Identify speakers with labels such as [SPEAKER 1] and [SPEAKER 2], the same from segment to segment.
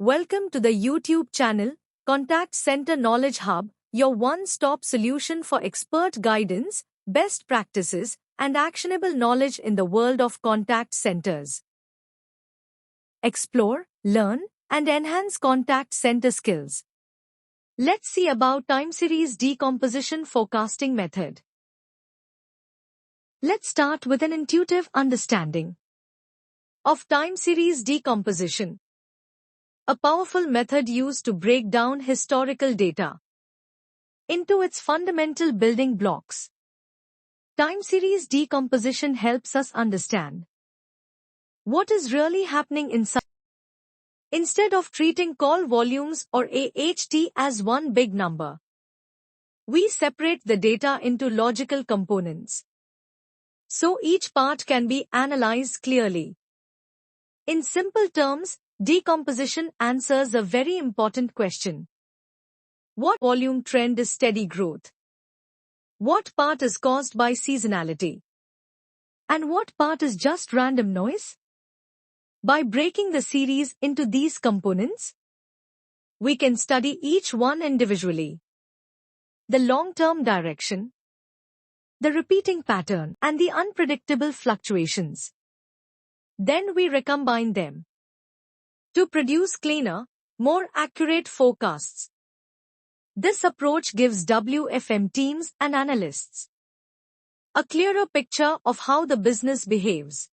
[SPEAKER 1] Welcome to the YouTube channel, Contact Center Knowledge Hub, your one-stop solution for expert guidance, best practices, and actionable knowledge in the world of contact centers. Explore, learn, and enhance contact center skills. Let's see about time series decomposition forecasting method. Let's start with an intuitive understanding of time series decomposition, a powerful method used to break down historical data into its fundamental building blocks. Time series decomposition helps us understand what is really happening inside. Instead of treating call volumes or AHT as one big number, we separate the data into logical components, so each part can be analyzed clearly. In simple terms, decomposition answers a very important question. What volume trend is steady growth? What part is caused by seasonality? And what part is just random noise? By breaking the series into these components, we can study each one individually. The long-term direction, the repeating pattern, and the unpredictable fluctuations. Then we recombine them to produce cleaner, more accurate forecasts. This approach gives WFM teams and analysts a clearer picture of how the business behaves,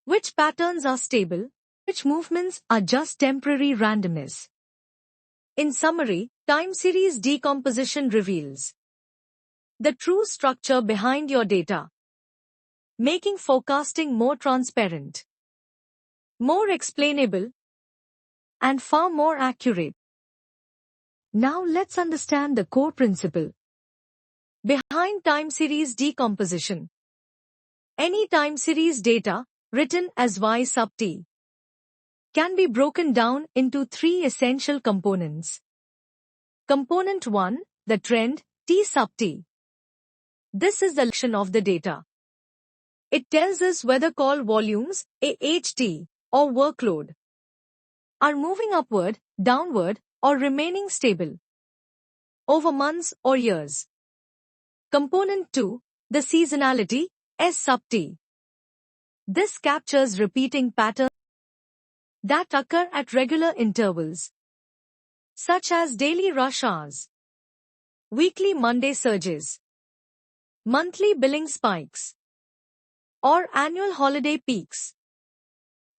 [SPEAKER 1] which patterns are stable, which movements are just temporary randomness. In summary, time series decomposition reveals the true structure behind your data, making forecasting more transparent, more explainable, and far more accurate. Now let's understand the core principle behind time series decomposition. Any time series data, written as Y sub t, can be broken down into three essential components. Component 1, the trend, T sub t. This is the action of the data. It tells us whether call volumes, AHT, or workload are moving upward, downward, or remaining stable over months or years. Component 2, the seasonality, S sub t. This captures repeating patterns that occur at regular intervals, such as daily rush hours, weekly Monday surges, monthly billing spikes, or annual holiday peaks.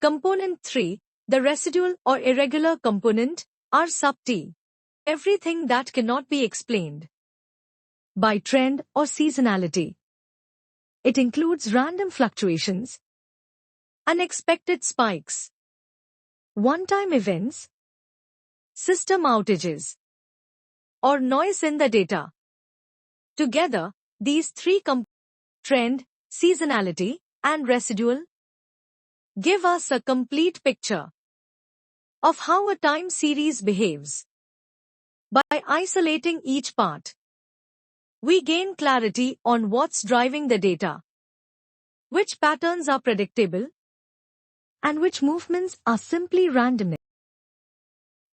[SPEAKER 1] Component 3, the residual or irregular component, R sub t. Everything that cannot be explained by trend or seasonality. It includes random fluctuations, unexpected spikes, one-time events, system outages, or noise in the data. Together, these three trend, seasonality, and residual give us a complete picture of how a time series behaves. By isolating each part, we gain clarity on what's driving the data, which patterns are predictable, and which movements are simply random.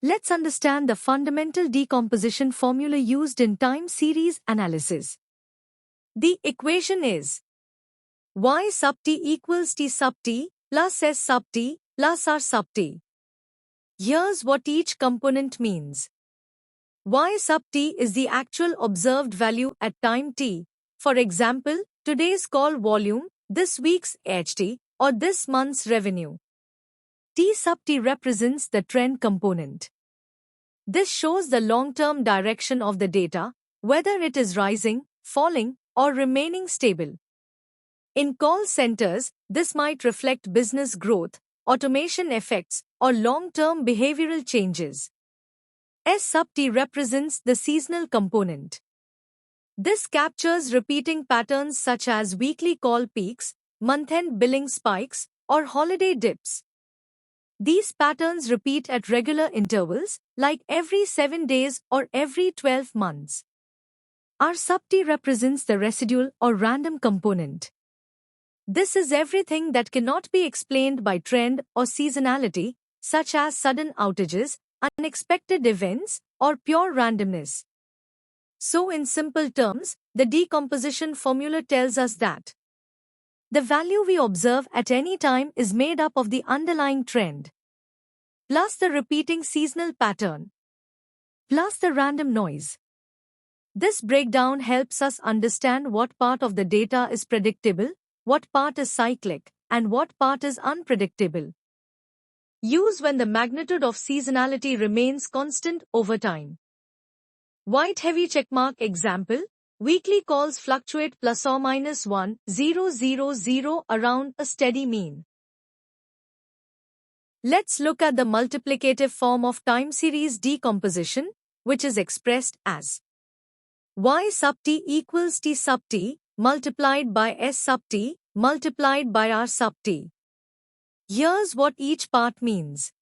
[SPEAKER 1] Let's understand the fundamental decomposition formula used in time series analysis. The equation is Y sub t equals T sub t plus S sub t plus R sub t. Here's what each component means. Y sub t is the actual observed value at time t. For example, today's call volume, this week's AHT, or this month's revenue. T sub t represents the trend component. This shows the long-term direction of the data, whether it is rising, falling, or remaining stable. In call centers, this might reflect business growth, automation effects, or long-term behavioral changes. S sub t represents the seasonal component. This captures repeating patterns such as weekly call peaks, month-end billing spikes, or holiday dips. These patterns repeat at regular intervals, like every 7 days or every 12 months. R sub t represents the residual or random component. This is everything that cannot be explained by trend or seasonality, such as sudden outages, unexpected events, or pure randomness. So in simple terms, the decomposition formula tells us that the value we observe at any time is made up of the underlying trend, plus the repeating seasonal pattern, plus the random noise. This breakdown helps us understand what part of the data is predictable, what part is cyclic, and what part is unpredictable. Use when the magnitude of seasonality remains constant over time. White heavy checkmark example. Weekly calls fluctuate plus or minus 1,000 around a steady mean. Let's look at the multiplicative form of time series decomposition, which is expressed as y sub t equals t sub t multiplied by s sub t multiplied by r sub t. Here's what each part means.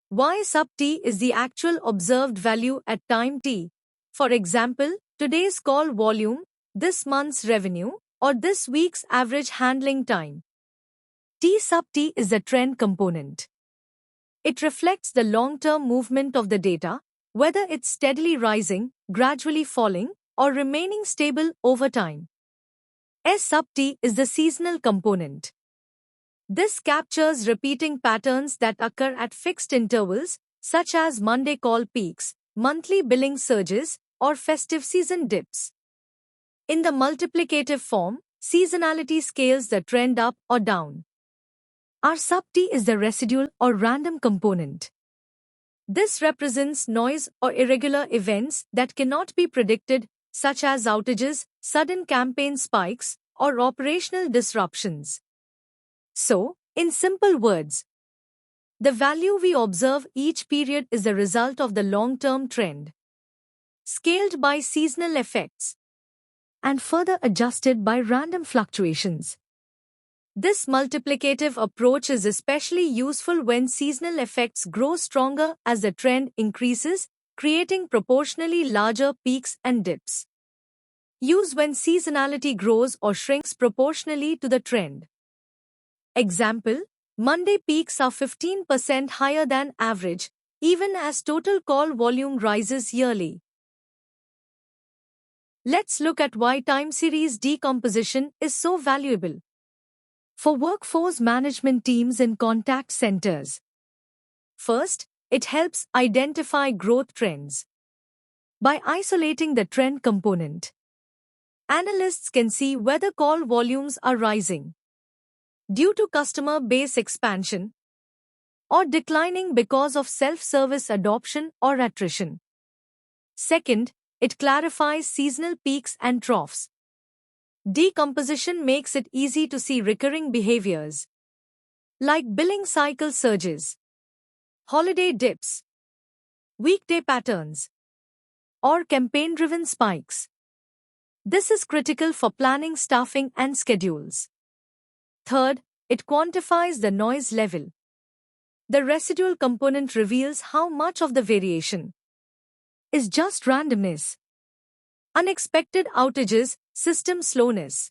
[SPEAKER 1] Y sub t is the actual observed value at time t. For example, today's call volume, this month's revenue, or this week's average handling time. T sub t is the trend component. It reflects the long-term movement of the data, whether it's steadily rising, gradually falling, or remaining stable over time. S sub t is the seasonal component. This captures repeating patterns that occur at fixed intervals, such as Monday call peaks, monthly billing surges, or festive season dips. In the multiplicative form, seasonality scales the trend up or down. R sub t is the residual or random component. This represents noise or irregular events that cannot be predicted, such as outages, sudden campaign spikes, or operational disruptions. So, in simple words, the value we observe each period is the result of the long-term trend, scaled by seasonal effects, and further adjusted by random fluctuations. This multiplicative approach is especially useful when seasonal effects grow stronger as the trend increases, creating proportionally larger peaks and dips. Use when seasonality grows or shrinks proportionally to the trend. Example, Monday peaks are 15% higher than average, even as total call volume rises yearly. Let's look at why time series decomposition is so valuable for workforce management teams in contact centers. First, it helps identify growth trends. By isolating the trend component, analysts can see whether call volumes are rising due to customer base expansion or declining because of self-service adoption or attrition. Second, it clarifies seasonal peaks and troughs. Decomposition makes it easy to see recurring behaviors, like billing cycle surges, holiday dips, weekday patterns, or campaign-driven spikes. This is critical for planning staffing and schedules. Third, it quantifies the noise level. The residual component reveals how much of the variation is just randomness, unexpected outages, system slowness,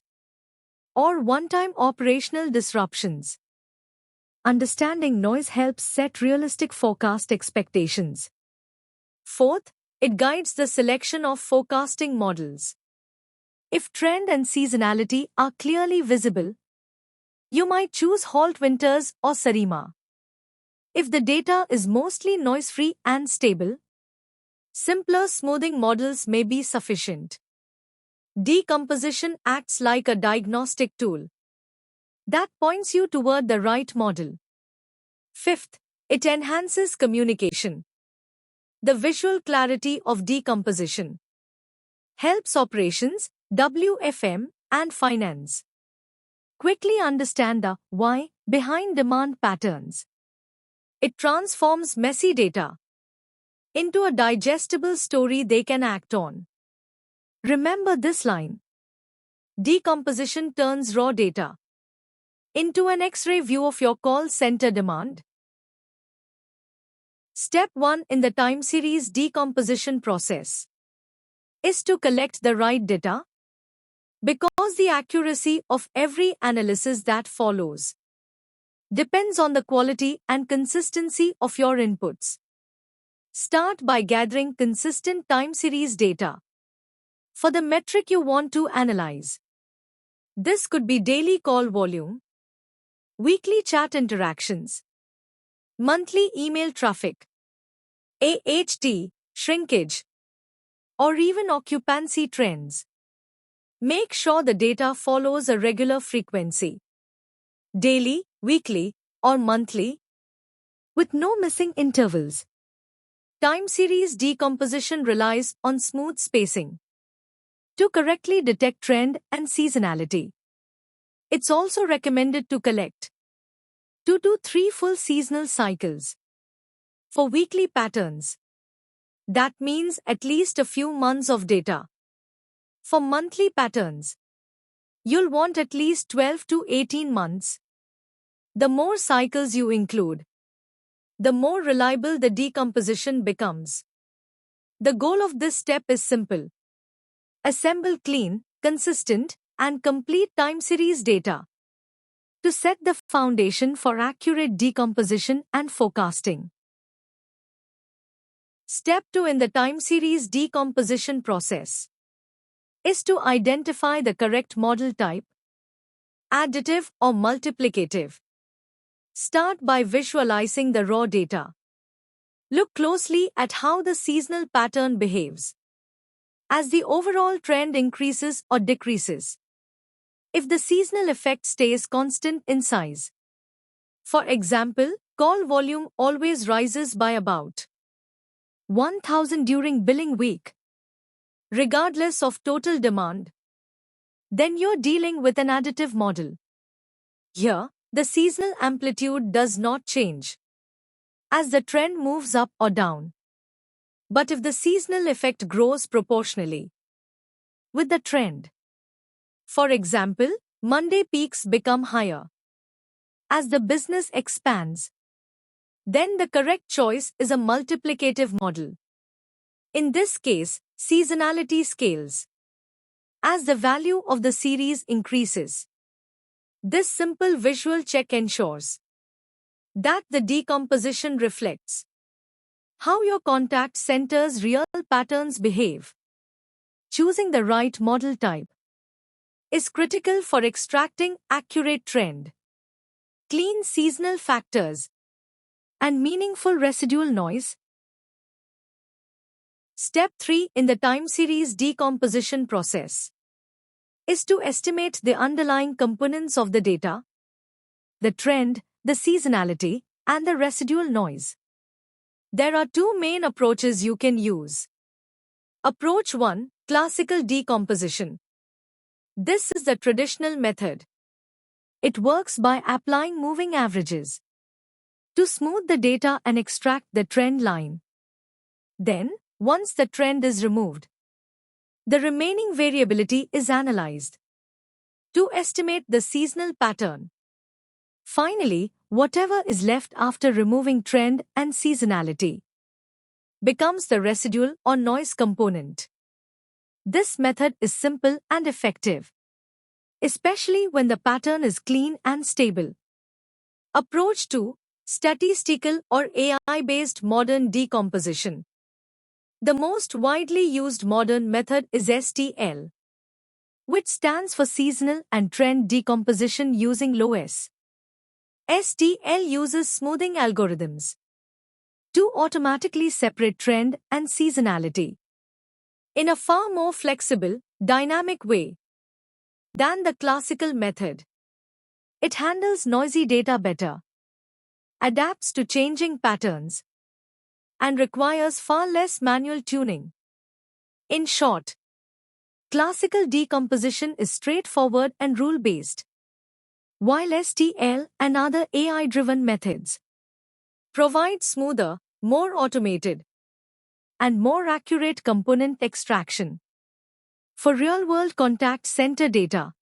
[SPEAKER 1] or one-time operational disruptions. Understanding noise helps set realistic forecast expectations. Fourth, it guides the selection of forecasting models. If trend and seasonality are clearly visible, you might choose Holt Winters or Sarima. If the data is mostly noise-free and stable, simpler smoothing models may be sufficient. Decomposition acts like a diagnostic tool that points you toward the right model. Fifth, it enhances communication. The visual clarity of decomposition helps operations, WFM, and finance quickly understand the why behind demand patterns. It transforms messy data into a digestible story they can act on. Remember this line. Decomposition turns raw data into an X-ray view of your call center demand. Step 1 in the time series decomposition process is to collect the right data, because the accuracy of every analysis that follows depends on the quality and consistency of your inputs. Start by gathering consistent time series data for the metric you want to analyze. This could be daily call volume, weekly chat interactions, monthly email traffic, AHT, shrinkage, or even occupancy trends. Make sure the data follows a regular frequency, daily, weekly, or monthly, with no missing intervals. Time series decomposition relies on smooth spacing to correctly detect trend and seasonality. It's also recommended to collect 2 to 3 full seasonal cycles for weekly patterns. That means at least a few months of data. For monthly patterns, you'll want at least 12 to 18 months. The more cycles you include, the more reliable the decomposition becomes. The goal of this step is simple. Assemble clean, consistent, and complete time series data to set the foundation for accurate decomposition and forecasting. Step 2 in the time series decomposition process is to identify the correct model type, additive or multiplicative. Start by visualizing the raw data. Look closely at how the seasonal pattern behaves as the overall trend increases or decreases. If the seasonal effect stays constant in size, for example, call volume always rises by about 1,000 during billing week, regardless of total demand, then you're dealing with an additive model. Here, the seasonal amplitude does not change as the trend moves up or down. But if the seasonal effect grows proportionally with the trend, for example, Monday peaks become higher as the business expands, then the correct choice is a multiplicative model. In this case, seasonality scales as the value of the series increases. This simple visual check ensures that the decomposition reflects how your contact center's real patterns behave. Choosing the right model type is critical for extracting accurate trend, clean seasonal factors, and meaningful residual noise. Step 3 in the time series decomposition process is to estimate the underlying components of the data, the trend, the seasonality, and the residual noise. There are two main approaches you can use. Approach 1, classical decomposition. This is the traditional method. It works by applying moving averages to smooth the data and extract the trend line. Then, once the trend is removed, the remaining variability is analyzed to estimate the seasonal pattern. Finally, whatever is left after removing trend and seasonality becomes the residual or noise component. This method is simple and effective, especially when the pattern is clean and stable. Approach 2, statistical or AI-based modern decomposition. The most widely used modern method is STL, which stands for Seasonal and Trend Decomposition using LOS. STL uses smoothing algorithms to automatically separate trend and seasonality in a far more flexible, dynamic way than the classical method. It handles noisy data better, adapts to changing patterns, and requires far less manual tuning. In short, classical decomposition is straightforward and rule-based, while STL and other AI-driven methods provide smoother, more automated, and more accurate component extraction for real-world contact center data.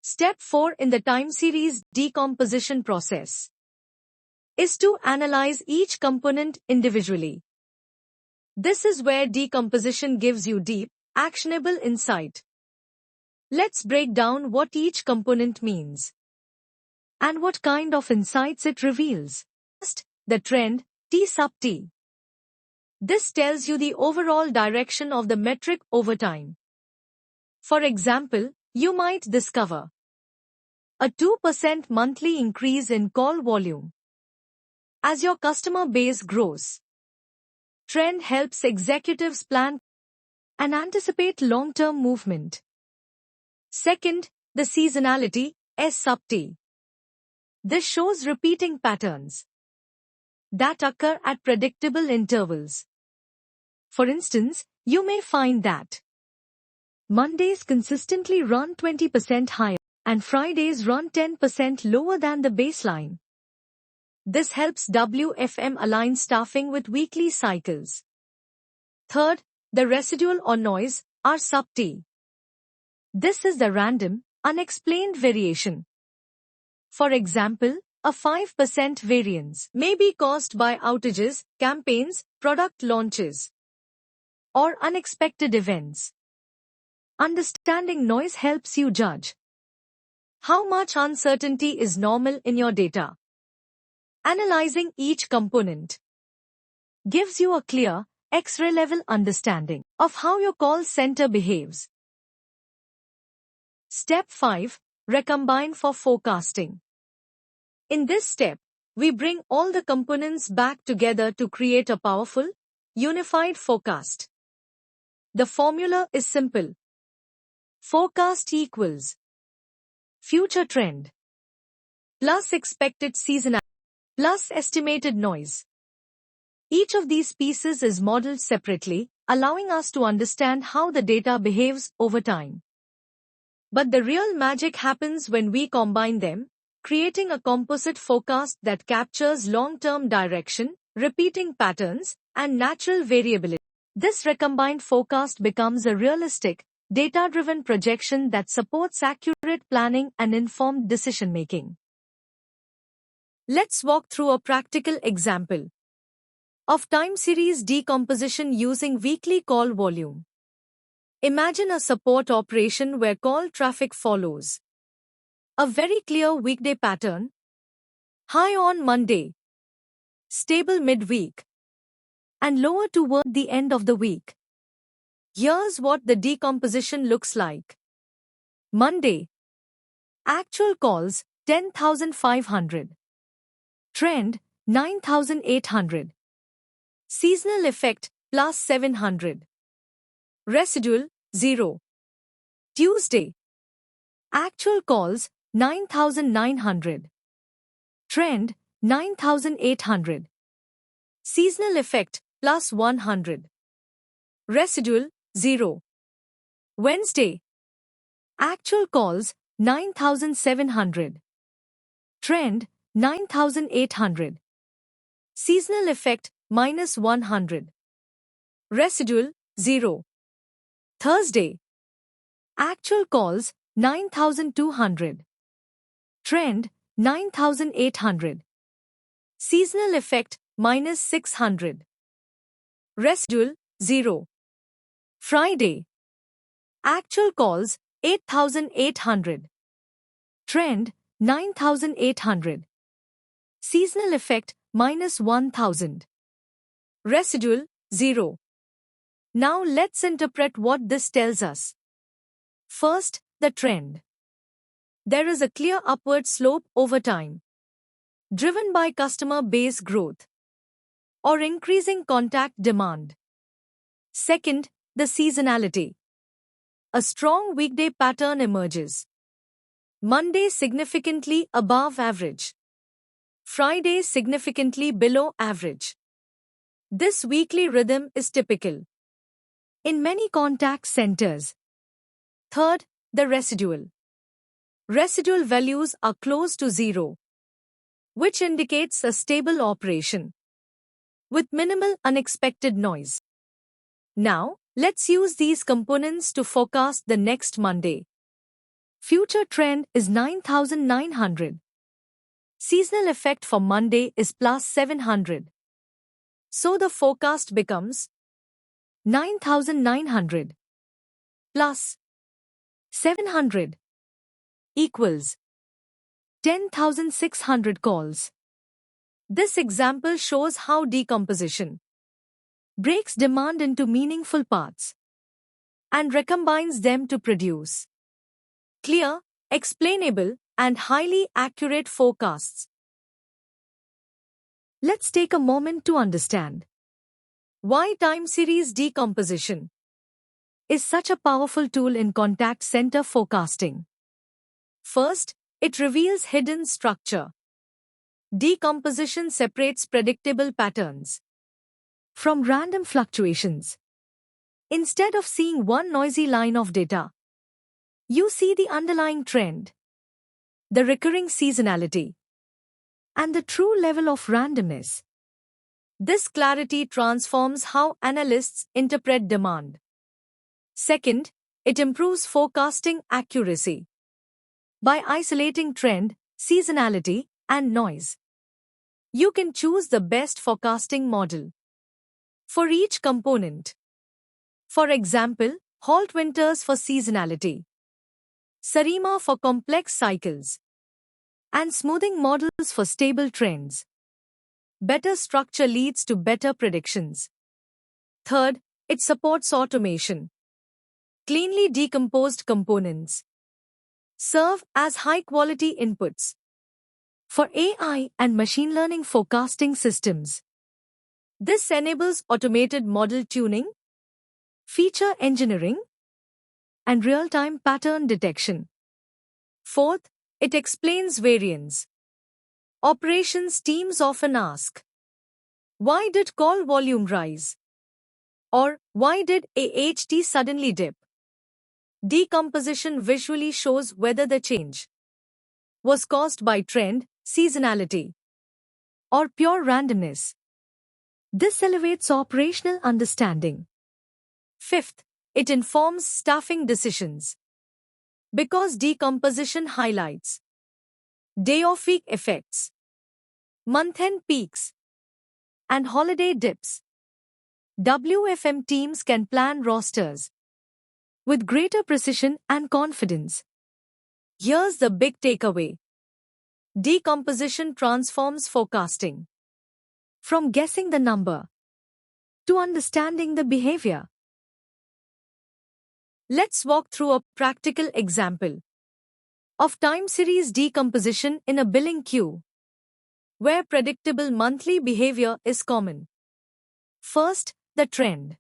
[SPEAKER 1] Step 4 in the time series decomposition process is to analyze each component individually. This is where decomposition gives you deep, actionable insight. Let's break down what each component means. and what kind of insights it reveals. First, the trend, T sub T. This tells you the overall direction of the metric over time. For example, you might discover a 2% monthly increase in call volume as your customer base grows. Trend helps executives plan and anticipate long-term movement. Second, the seasonality, S sub T. This shows repeating patterns that occur at predictable intervals. For instance, you may find that Mondays consistently run 20% higher and Fridays run 10% lower than the baseline. This helps WFM align staffing with weekly cycles. Third, the residual or noise, R sub T. This is the random, unexplained variation. For example, a 5% variance may be caused by outages, campaigns, product launches, or unexpected events. Understanding noise helps you judge how much uncertainty is normal in your data. Analyzing each component gives you a clear, X-ray level understanding of how your call center behaves. Step 5. Recombine for forecasting. In this step, we bring all the components back together to create a powerful, unified forecast. The formula is simple. Forecast equals future trend plus expected seasonality plus estimated noise. Each of these pieces is modeled separately, allowing us to understand how the data behaves over time. But the real magic happens when we combine them, creating a composite forecast that captures long-term direction, repeating patterns, and natural variability. This recombined forecast becomes a realistic, data-driven projection that supports accurate planning and informed decision-making. Let's walk through a practical example of time series decomposition using weekly call volume. Imagine a support operation where call traffic follows a very clear weekday pattern: high on Monday, stable midweek, and lower toward the end of the week. Here's what the decomposition looks like. Monday. Actual calls, 10,500. Trend, 9,800. Seasonal effect, plus 700. Residual, 0. Tuesday. Actual calls, 9,900. Trend, 9,800. Seasonal effect, plus 100. Residual, 0. Wednesday. Actual calls, 9,700. Trend, 9,800. Seasonal effect, minus 100. Residual, 0. Thursday. Actual calls, 9,200. Trend, 9,800. Seasonal effect, minus 600. Residual, 0. Friday. Actual calls, 8,800. Trend, 9,800. Seasonal effect, minus 1,000. Residual, 0. Now let's interpret what this tells us. First, the trend. There is a clear upward slope over time, driven by customer base growth or increasing contact demand. Second, the seasonality. A strong weekday pattern emerges. Monday significantly above average. Friday significantly below average. This weekly rhythm is typical in many contact centers. Third, the residual. Residual values are close to 0, which indicates a stable operation with minimal unexpected noise. Now, let's use these components to forecast the next Monday. Future trend is 9,900. Seasonal effect for Monday is plus 700. So the forecast becomes 9,900 plus 700 equals 10,600 calls. This example shows how decomposition breaks demand into meaningful parts and recombines them to produce clear, explainable, and highly accurate forecasts. Let's take a moment to understand why time series decomposition is such a powerful tool in contact center forecasting. First, it reveals hidden structure. Decomposition separates predictable patterns from random fluctuations. Instead of seeing one noisy line of data, you see the underlying trend, the recurring seasonality, and the true level of randomness. This clarity transforms how analysts interpret demand. Second, it improves forecasting accuracy. By isolating trend, seasonality, and noise, you can choose the best forecasting model for each component. For example, Holt Winters for seasonality, Sarima for complex cycles, and smoothing models for stable trends. Better structure leads to better predictions. Third, it supports automation. Cleanly decomposed components serve as high-quality inputs for AI and machine learning forecasting systems. This enables automated model tuning, feature engineering, and real-time pattern detection. Fourth, it explains variance. Operations teams often ask, why did call volume rise? Or why did AHT suddenly dip? Decomposition visually shows whether the change was caused by trend, seasonality, or pure randomness. This elevates operational understanding. Fifth, it informs staffing decisions. Because decomposition highlights day-of-week effects, month-end peaks, and holiday dips, WFM teams can plan rosters with greater precision and confidence. Here's the big takeaway. Decomposition transforms forecasting from guessing the number to understanding the behavior. Let's walk through a practical example of time series decomposition in a billing queue, where predictable monthly behavior is common. First, the trend.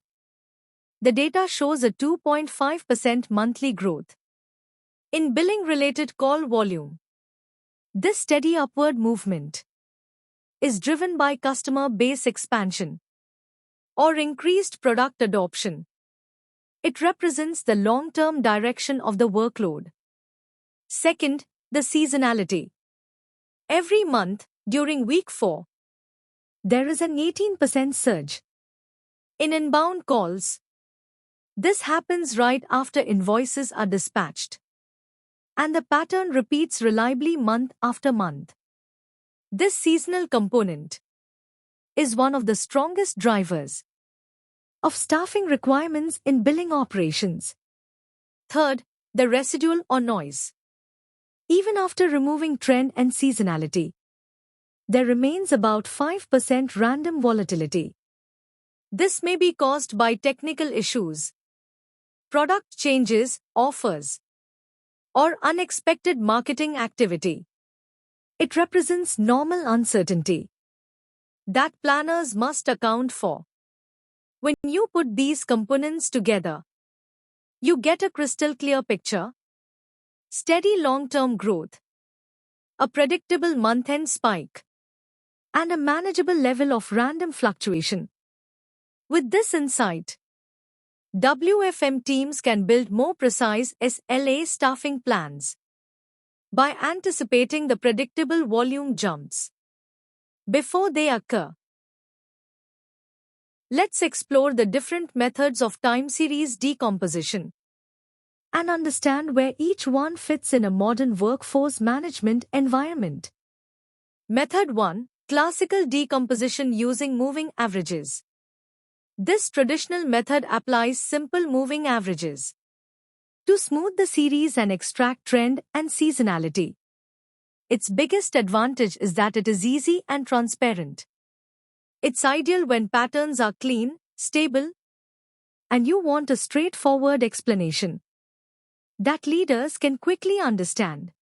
[SPEAKER 1] The data shows a 2.5% monthly growth in billing-related call volume. This steady upward movement is driven by customer base expansion or increased product adoption. It represents the long-term direction of the workload. Second, the seasonality. Every month, during week 4, there is an 18% surge in inbound calls. This happens right after invoices are dispatched, and the pattern repeats reliably month after month. This seasonal component is one of the strongest drivers of staffing requirements in billing operations. Third, the residual or noise. Even after removing trend and seasonality, there remains about 5% random volatility. This may be caused by technical issues, product changes, offers, or unexpected marketing activity. It represents normal uncertainty that planners must account for. When you put these components together, you get a crystal clear picture: steady long-term growth, a predictable month-end spike, and a manageable level of random fluctuation. With this insight, WFM teams can build more precise SLA staffing plans by anticipating the predictable volume jumps before they occur. Let's explore the different methods of time series decomposition and understand where each one fits in a modern workforce management environment. Method 1. Classical decomposition using moving averages. This traditional method applies simple moving averages to smooth the series and extract trend and seasonality. Its biggest advantage is that it is easy and transparent. It's ideal when patterns are clean, stable, and you want a straightforward explanation that leaders can quickly understand.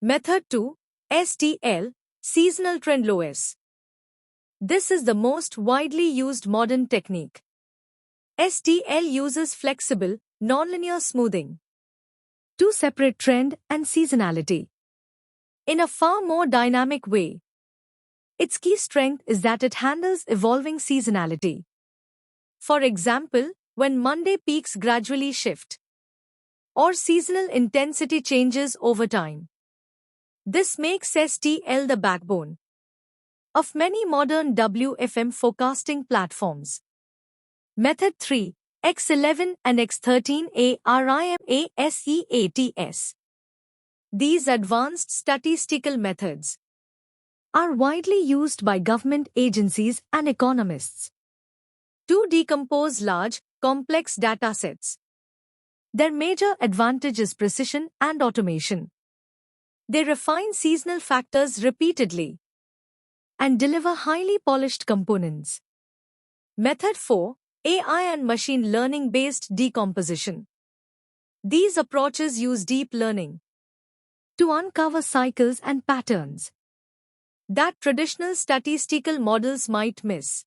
[SPEAKER 1] Method 2. STL, Seasonal Trend LOS. This is the most widely used modern technique. STL uses flexible, nonlinear smoothing to separate trend and seasonality in a far more dynamic way. Its key strength is that it handles evolving seasonality. For example, when Monday peaks gradually shift, or seasonal intensity changes over time. This makes STL the backbone of many modern WFM forecasting platforms. Method 3. X11 and X13 ARIMASEATS. These advanced statistical methods are widely used by government agencies and economists to decompose large, complex datasets. Their major advantage is precision and automation. They refine seasonal factors repeatedly and deliver highly polished components. Method 4. AI and machine learning-based decomposition. These approaches use deep learning to uncover cycles and patterns that traditional statistical models might miss.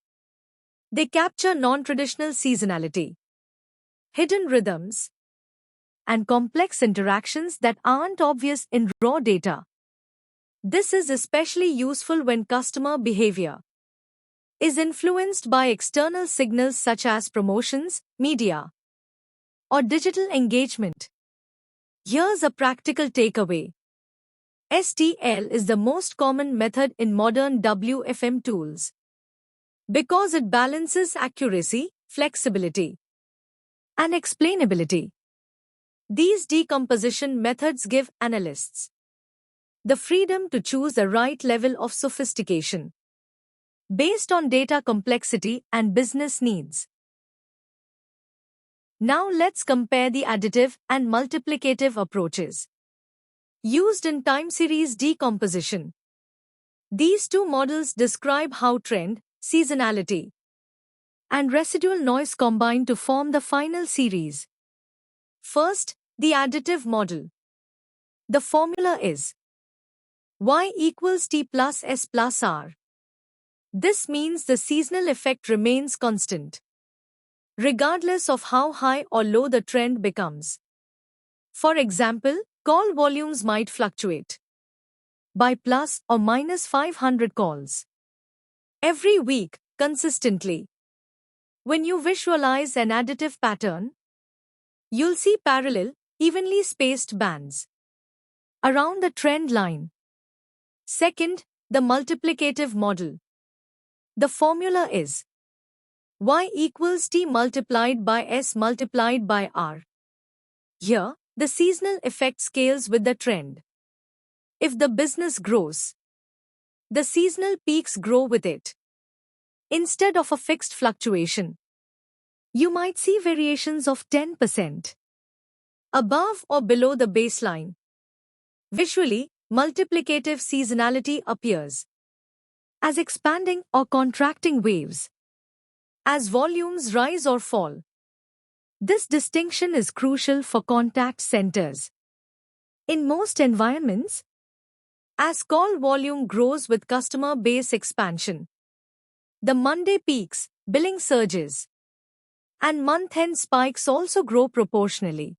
[SPEAKER 1] They capture non-traditional seasonality, hidden rhythms, and complex interactions that aren't obvious in raw data. This is especially useful when customer behavior is influenced by external signals such as promotions, media, or digital engagement. Here's a practical takeaway. STL is the most common method in modern WFM tools because it balances accuracy, flexibility, and explainability. These decomposition methods give analysts the freedom to choose the right level of sophistication based on data complexity and business needs. Now let's compare the additive and multiplicative approaches used in time series decomposition. These two models describe how trend, seasonality, and residual noise combine to form the final series. First, the additive model. The formula is Y equals T plus S plus R. This means the seasonal effect remains constant, regardless of how high or low the trend becomes. For example, call volumes might fluctuate by plus or minus 500 calls every week, consistently. When you visualize an additive pattern, you'll see parallel, evenly spaced bands around the trend line. Second, the multiplicative model. The formula is Y equals T multiplied by S multiplied by R. Here, the seasonal effect scales with the trend. If the business grows, the seasonal peaks grow with it. Instead of a fixed fluctuation, you might see variations of 10% above or below the baseline. Visually, multiplicative seasonality appears as expanding or contracting waves as volumes rise or fall. This distinction is crucial for contact centers. In most environments, as call volume grows with customer base expansion, the Monday peaks, billing surges, and month-end spikes also grow proportionally.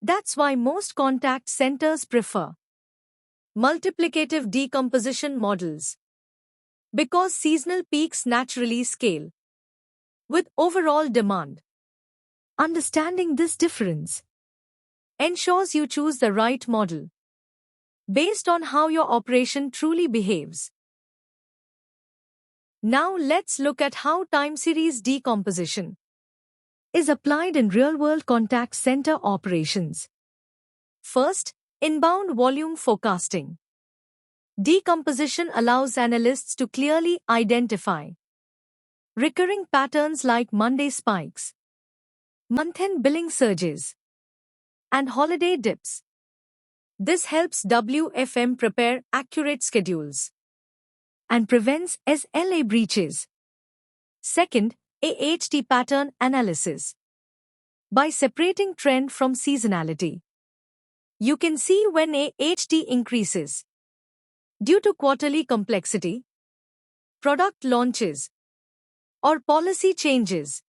[SPEAKER 1] That's why most contact centers prefer multiplicative decomposition models, because seasonal peaks naturally scale with overall demand. Understanding this difference ensures you choose the right model based on how your operation truly behaves. Now let's look at how time series decomposition is applied in real-world contact center operations. First, inbound volume forecasting. Decomposition allows analysts to clearly identify recurring patterns like Monday spikes, month-end billing surges, and holiday dips. This helps WFM prepare accurate schedules and prevents SLA breaches. Second, AHT pattern analysis. By separating trend from seasonality, you can see when AHT increases due to quarterly complexity, product launches, or policy changes.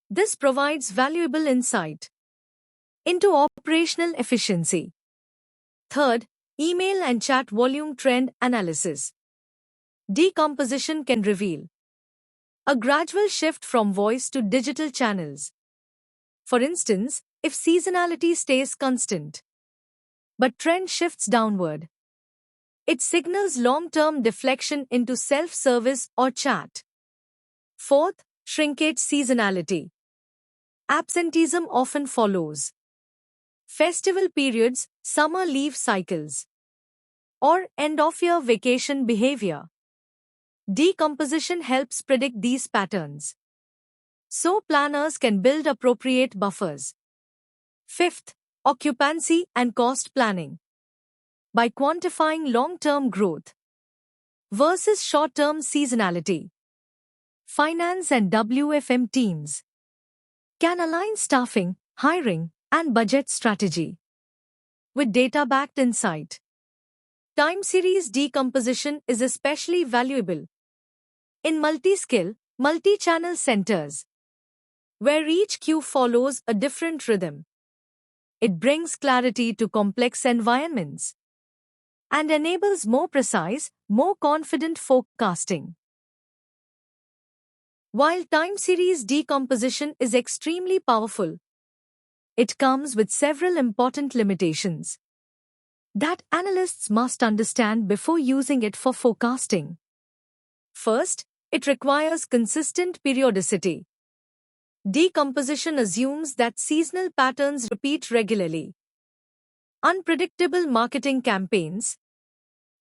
[SPEAKER 1] This provides valuable insight into operational efficiency. Third, email and chat volume trend analysis. Decomposition can reveal a gradual shift from voice to digital channels. For instance, if seasonality stays constant, but trend shifts downward, it signals long-term deflection into self-service or chat. Fourth, shrinkage seasonality. Absenteeism often follows festival periods, summer leave cycles, or end-of-year vacation behavior. Decomposition helps predict these patterns, so planners can build appropriate buffers. Fifth, occupancy and cost planning. By quantifying long-term growth versus short-term seasonality, finance and WFM teams can align staffing, hiring, and budget strategy with data-backed insight. Time series decomposition is especially valuable in multi-skill, multi-channel centers, where each queue follows a different rhythm. It brings clarity to complex environments and enables more precise, more confident forecasting. While time series decomposition is extremely powerful, it comes with several important limitations that analysts must understand before using it for forecasting. First, it requires consistent periodicity. Decomposition assumes that seasonal patterns repeat regularly. Unpredictable marketing campaigns,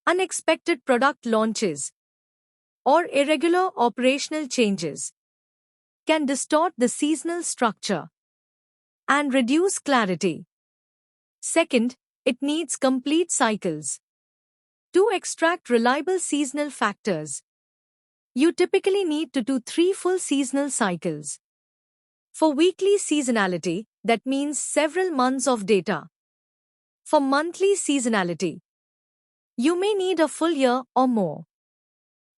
[SPEAKER 1] unexpected product launches, or irregular operational changes can distort the seasonal structure and reduce clarity. Second, it needs complete cycles. To extract reliable seasonal factors, you typically need 2 to 3 full seasonal cycles. For weekly seasonality, that means several months of data. For monthly seasonality, you may need a full year or more.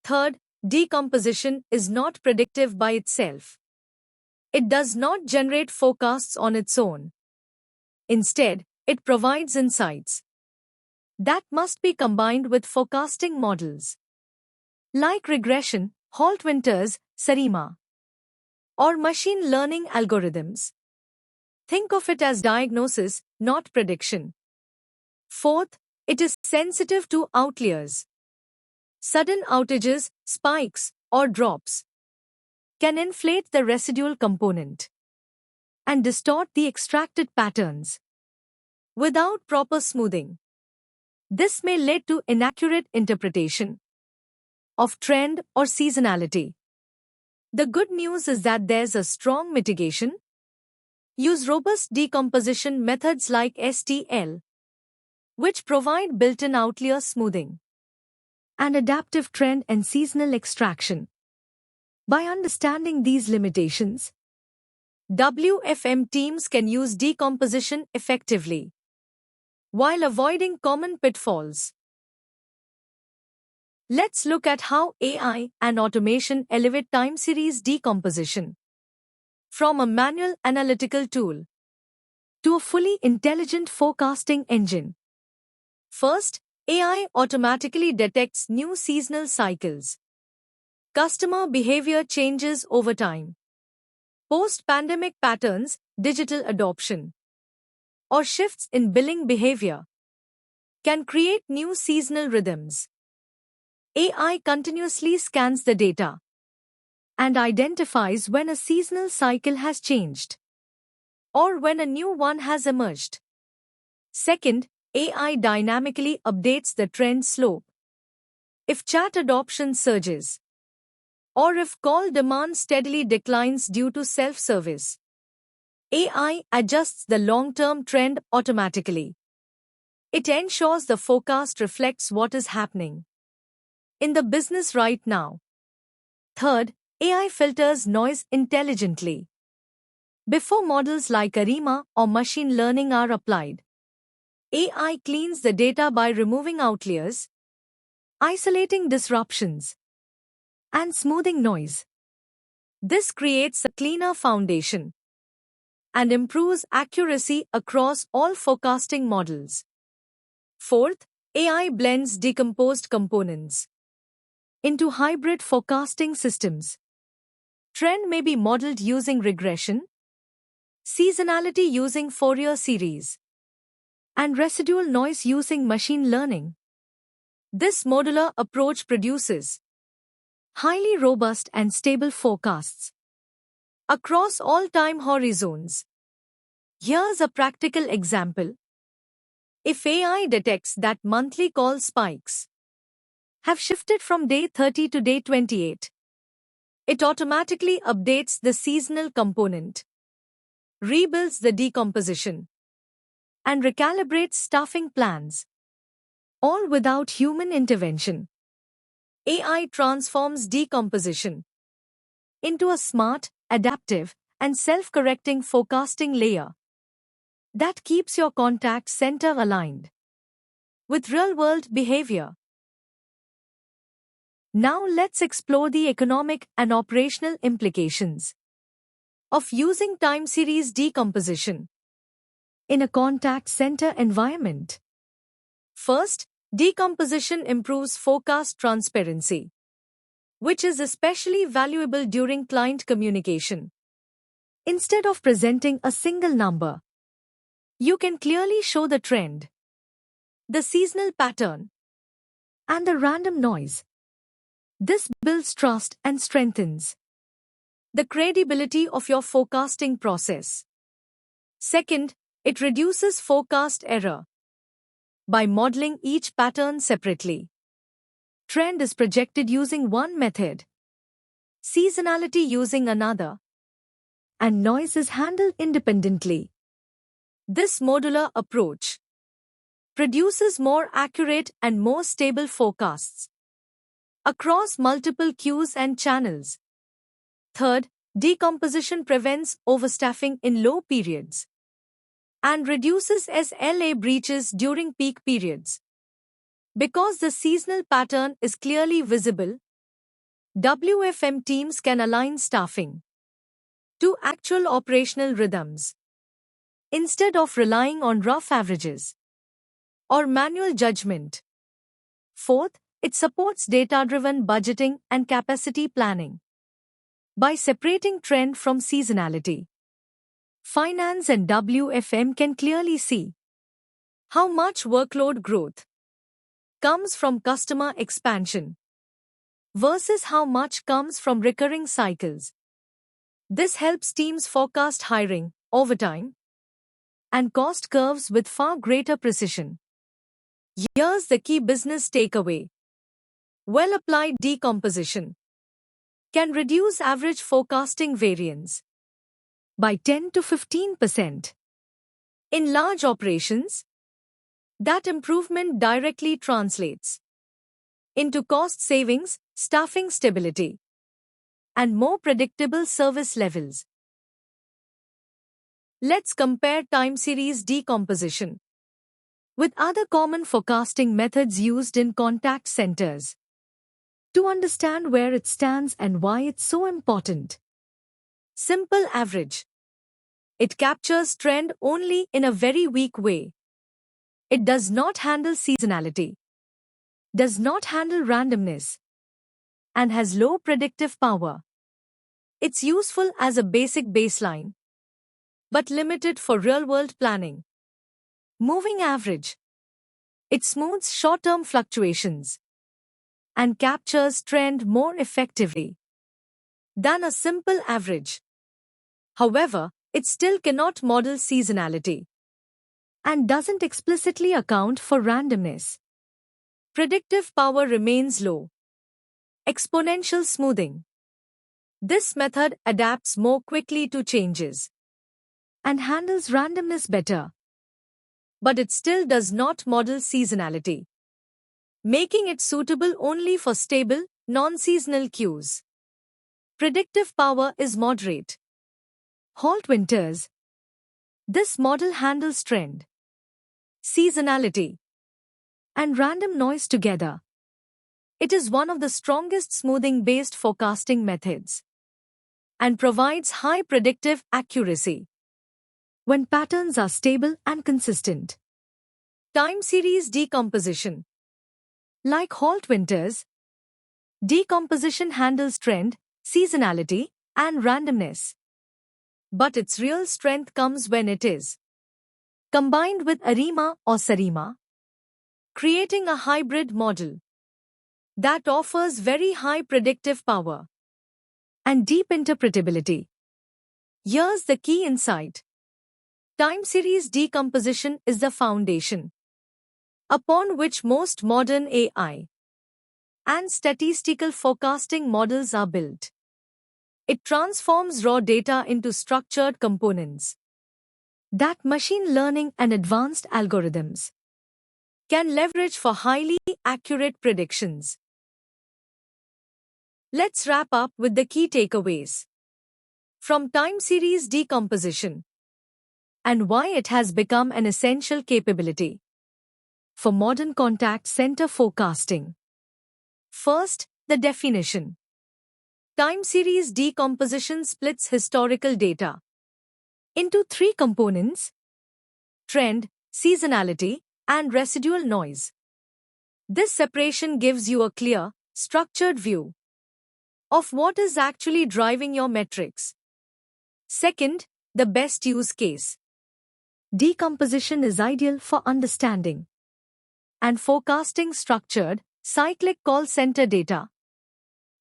[SPEAKER 1] Third, decomposition is not predictive by itself. It does not generate forecasts on its own. Instead, it provides insights that must be combined with forecasting models like regression, Holt-Winters, SARIMA, or machine learning algorithms. Think of it as diagnosis, not prediction. Fourth, it is sensitive to outliers. Sudden outages, spikes, or drops can inflate the residual component and distort the extracted patterns without proper smoothing. This may lead to inaccurate interpretation of trend or seasonality. The good news is that there's a strong mitigation. Use robust decomposition methods like STL, which provide built-in outlier smoothing and adaptive trend and seasonal extraction. By understanding these limitations, WFM teams can use decomposition effectively while avoiding common pitfalls. Let's look at how AI and automation elevate time series decomposition from a manual analytical tool to a fully intelligent forecasting engine. First, AI automatically detects new seasonal cycles, customer behavior changes over time, post-pandemic patterns, digital adoption, or shifts in billing behavior can create new seasonal rhythms. AI continuously scans the data and identifies when a seasonal cycle has changed or when a new one has emerged. Second, AI dynamically updates the trend slope. If chat adoption surges, or if call demand steadily declines due to self-service, AI adjusts the long-term trend automatically. It ensures the forecast reflects what is happening in the business right now. Third, AI filters noise intelligently. Before models like ARIMA or machine learning are applied, AI cleans the data by removing outliers, isolating disruptions, and smoothing noise. This creates a cleaner foundation and improves accuracy across all forecasting models. Fourth, AI blends decomposed components into hybrid forecasting systems. Trend may be modeled using regression, seasonality using Fourier series, and residual noise using machine learning. This modular approach produces highly robust and stable forecasts across all time horizons. Here's a practical example. If AI detects that monthly call spikes have shifted from day 30 to day 28, it automatically updates the seasonal component, rebuilds the decomposition, and recalibrates staffing plans, all without human intervention. AI transforms decomposition into a smart, adaptive, and self-correcting forecasting layer that keeps your contact center aligned with real-world behavior. Now let's explore the economic and operational implications of using time series decomposition in a contact center environment. First, decomposition improves forecast transparency, which is especially valuable during client communication. Instead of presenting a single number, you can clearly show the trend, the seasonal pattern, and the random noise. This builds trust and strengthens the credibility of your forecasting process. Second, it reduces forecast error. By modeling each pattern separately, trend is projected using one method, seasonality using another, and noise is handled independently. This modular approach produces more accurate and more stable forecasts across multiple queues and channels. Third, decomposition prevents overstaffing in low periods and reduces SLA breaches during peak periods. Because the seasonal pattern is clearly visible, WFM teams can align staffing to actual operational rhythms instead of relying on rough averages or manual judgment. Fourth, it supports data-driven budgeting and capacity planning. By separating trend from seasonality, finance and WFM can clearly see how much workload growth comes from customer expansion versus how much comes from recurring cycles. This helps teams forecast hiring, overtime, and cost curves with far greater precision. Here's the key business takeaway. Well-applied decomposition can reduce average forecasting variance by 10 to 15%. In large operations, that improvement directly translates into cost savings, staffing stability, and more predictable service levels. Let's compare time series decomposition with other common forecasting methods used in contact centers to understand where it stands and why it's so important. Simple average. It captures trend only in a very weak way. It does not handle seasonality, does not handle randomness, and has low predictive power. It's useful as a basic baseline, but limited for real-world planning. Moving average. It smooths short-term fluctuations and captures trend more effectively than a simple average. However, it still cannot model seasonality and doesn't explicitly account for randomness. Predictive power remains low. Exponential smoothing. This method adapts more quickly to changes and handles randomness better. but it still does not model seasonality, making it suitable only for stable, non-seasonal cues. Predictive power is moderate. Halt winters. This model handles trend, seasonality, and random noise together. It is one of the strongest smoothing-based forecasting methods and provides high predictive accuracy when patterns are stable and consistent. Time series decomposition. Like halt winters, decomposition handles trend, seasonality, and randomness. But its real strength comes when it is combined with ARIMA or SARIMA, creating a hybrid model that offers very high predictive power and deep interpretability. Here's the key insight. Time series decomposition is the foundation upon which most modern AI and statistical forecasting models are built. It transforms raw data into structured components that machine learning and advanced algorithms can leverage for highly accurate predictions. Let's wrap up with the key takeaways from time series decomposition and why it has become an essential capability for modern contact center forecasting. First, the definition. Time series decomposition splits historical data into three components: trend, seasonality, and residual noise. This separation gives you a clear, structured view of what is actually driving your metrics. Second, the best use case. Decomposition is ideal for understanding and forecasting structured, cyclic call center data.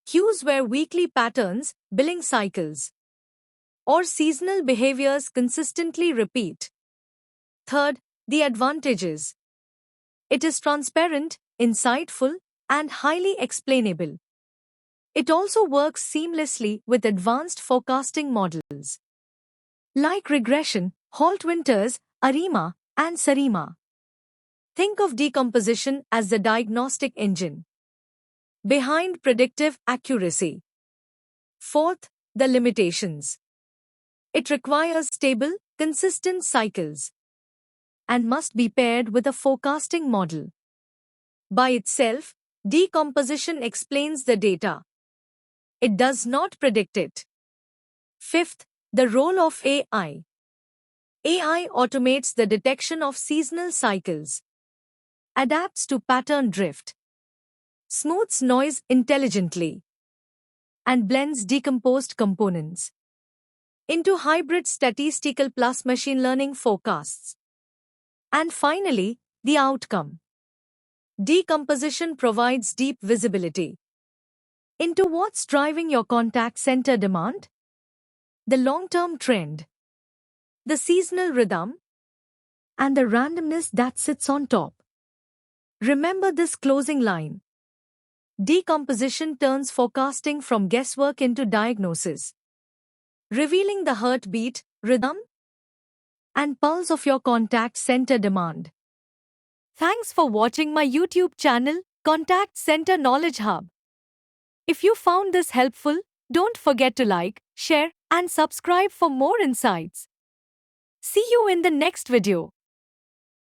[SPEAKER 1] Cues where weekly patterns, billing cycles, or seasonal behaviors consistently repeat. Third, the advantages. It is transparent, insightful, and highly explainable. It also works seamlessly with advanced forecasting models like regression, halt winters, ARIMA, and SARIMA. Think of decomposition as the diagnostic engine behind predictive accuracy. Fourth, the limitations. It requires stable, consistent cycles and must be paired with a forecasting model. By itself, decomposition explains the data. It does not predict it. Fifth, the role of AI. AI automates the detection of seasonal cycles, adapts to pattern drift, smooths noise intelligently, and blends decomposed components into hybrid statistical plus machine learning forecasts. And finally, the outcome. Decomposition provides deep visibility into what's driving your contact center demand, the long-term trend, the seasonal rhythm, and the randomness that sits on top. Remember this closing line. Decomposition turns forecasting from guesswork into diagnosis, revealing the heartbeat, rhythm, and pulse of your contact center demand. Thanks for watching my YouTube channel, Contact Center Knowledge Hub. If you found this helpful, don't forget to like, share, and subscribe for more insights. See you in the next video.